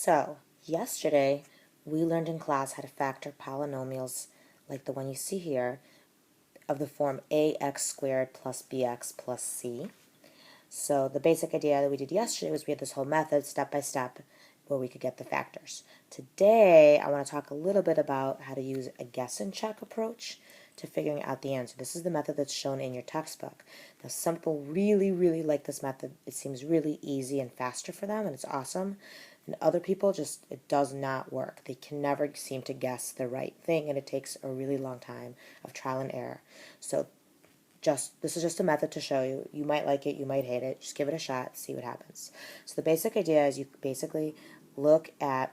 So, yesterday we learned in class how to factor polynomials like the one you see here of the form ax squared plus bx plus c. So the basic idea that we did yesterday was we had this whole method step by step where we could get the factors. Today I want to talk a little bit about how to use a guess and check approach to figuring out the answer. This is the method that's shown in your textbook. Now some people really like this method. It seems really easy and faster for them and it's awesome. And other people it does not work. They can never seem to guess the right thing and it takes a really long time of trial and error. So this is just a method to show you. You might like it, you might hate it. Just give it a shot, see what happens. So the basic idea is you basically look at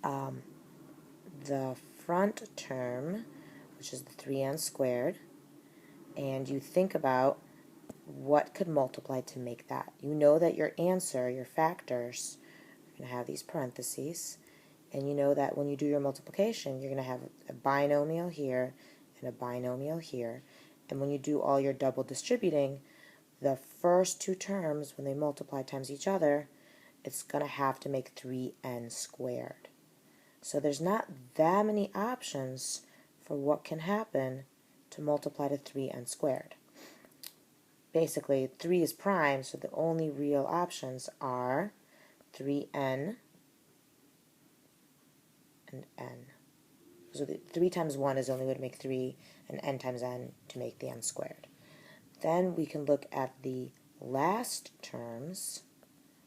the front term, which is the 3n squared, and you think about what could multiply to make that. You know that your answer, your factors, are going to have these parentheses, and you know that when you do your multiplication, you're going to have a binomial here and a binomial here. And when you do all your double distributing, the first two terms, when they multiply times each other, it's going to have to make 3n squared. So there's not that many options for what can happen to multiply to 3n squared. Basically, 3 is prime, so the only real options are 3n and n. So the 3 times 1 is only going to make 3, and n times n to make the n squared. Then we can look at the last terms.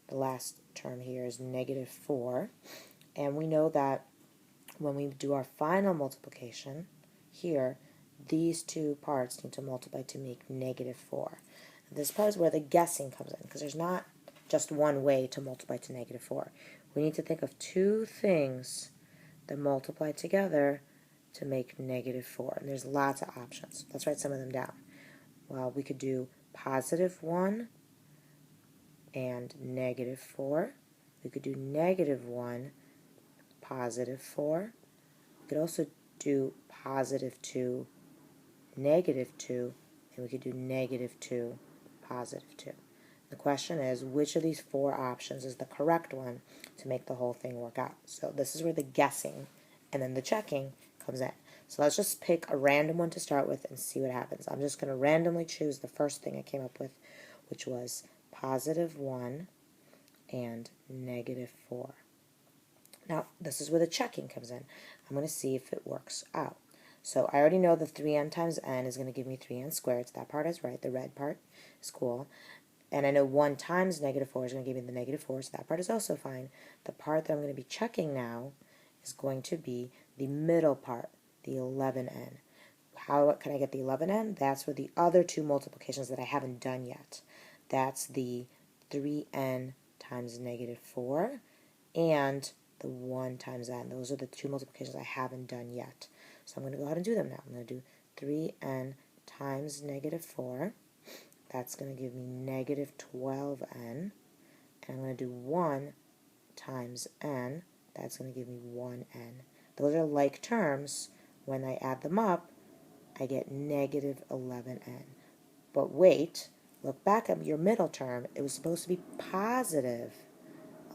The last term here is negative 4. And we know that when we do our final multiplication here, these two parts need to multiply to make negative 4. This part is where the guessing comes in, because there's not just one way to multiply to negative 4. We need to think of two things that multiply together to make negative 4. And there's lots of options. Let's write some of them down. Well, we could do positive 1 and negative 4. We could do negative 1, positive 4. We could also do positive 2, negative 2, and we could do negative 2, positive 2. The question is, which of these four options is the correct one to make the whole thing work out? So this is where the guessing and then the checking comes in. So let's just pick a random one to start with and see what happens. I'm just going to randomly choose the first thing I came up with, which was positive 1 and negative 4. Now, this is where the checking comes in. I'm going to see if it works out. So I already know the 3n times n is going to give me 3n squared, so that part is right. The red part is cool. And I know 1 times negative 4 is going to give me the negative 4, so that part is also fine. The part that I'm going to be checking now is going to be the middle part, the 11n. How can I get the 11n? That's with the other two multiplications that I haven't done yet. That's the 3n times negative 4 and the 1 times n. Those are the two multiplications I haven't done yet. So I'm going to go ahead and do them now. I'm going to do 3n times negative 4. That's going to give me negative 12n. And I'm going to do 1 times n. That's going to give me 1n. Those are like terms. When I add them up, I get negative 11n. But wait, look back at your middle term. It was supposed to be positive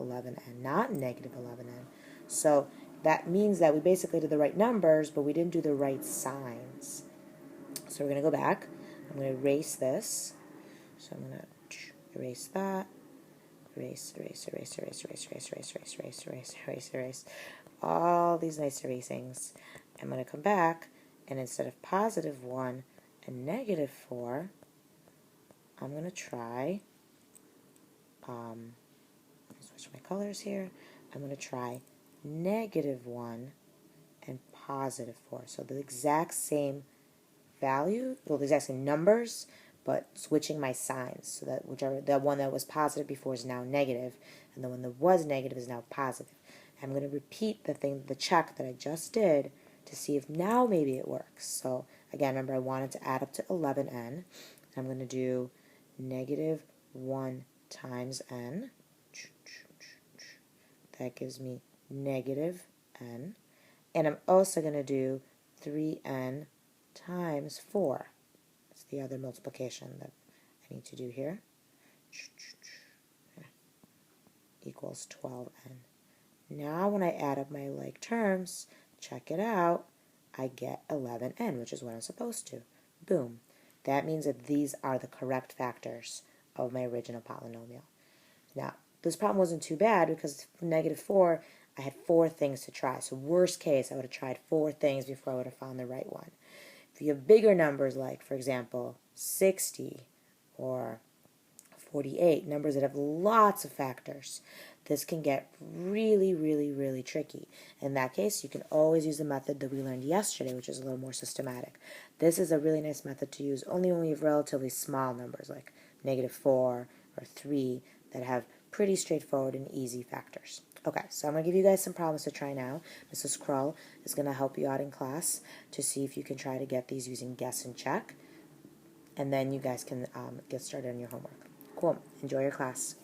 11n, not negative 11n. So that means that we basically did the right numbers, but we didn't do the right signs. So we're going to go back. I'm going to erase this. So I'm going to erase that. Erase. All these nice erasings. I'm going to come back, and instead of positive 1 and negative 4, I'm going to try, switch my colors here. I'm going to try negative 1 and positive 4. So the exact same value, well, the exact same numbers, but switching my signs so that the one that was positive before is now negative, and the one that was negative is now positive. I'm going to repeat the check that I just did to see if now maybe it works. So again, remember I wanted to add up to 11n. I'm going to do negative 1 times n. That gives me negative n. And I'm also going to do 3n times 4. That's the other multiplication that I need to do here. Equals 12n. Now when I add up my like terms, check it out, I get 11n, which is what I'm supposed to. Boom. That means that these are the correct factors of my original polynomial. Now, this problem wasn't too bad because for -4, I had 4 things to try. So worst case, I would have tried 4 things before I would have found the right one. If you have bigger numbers like, for example, 60 or 48, numbers that have lots of factors, this can get really, really, really tricky. In that case, you can always use the method that we learned yesterday, which is a little more systematic. This is a really nice method to use only when we have relatively small numbers like -4 or 3 that have pretty straightforward and easy factors. Okay, so I'm going to give you guys some problems to try now. Mrs. Krull is going to help you out in class to see if you can try to get these using guess and check, and then you guys can get started on your homework. Cool. Enjoy your class.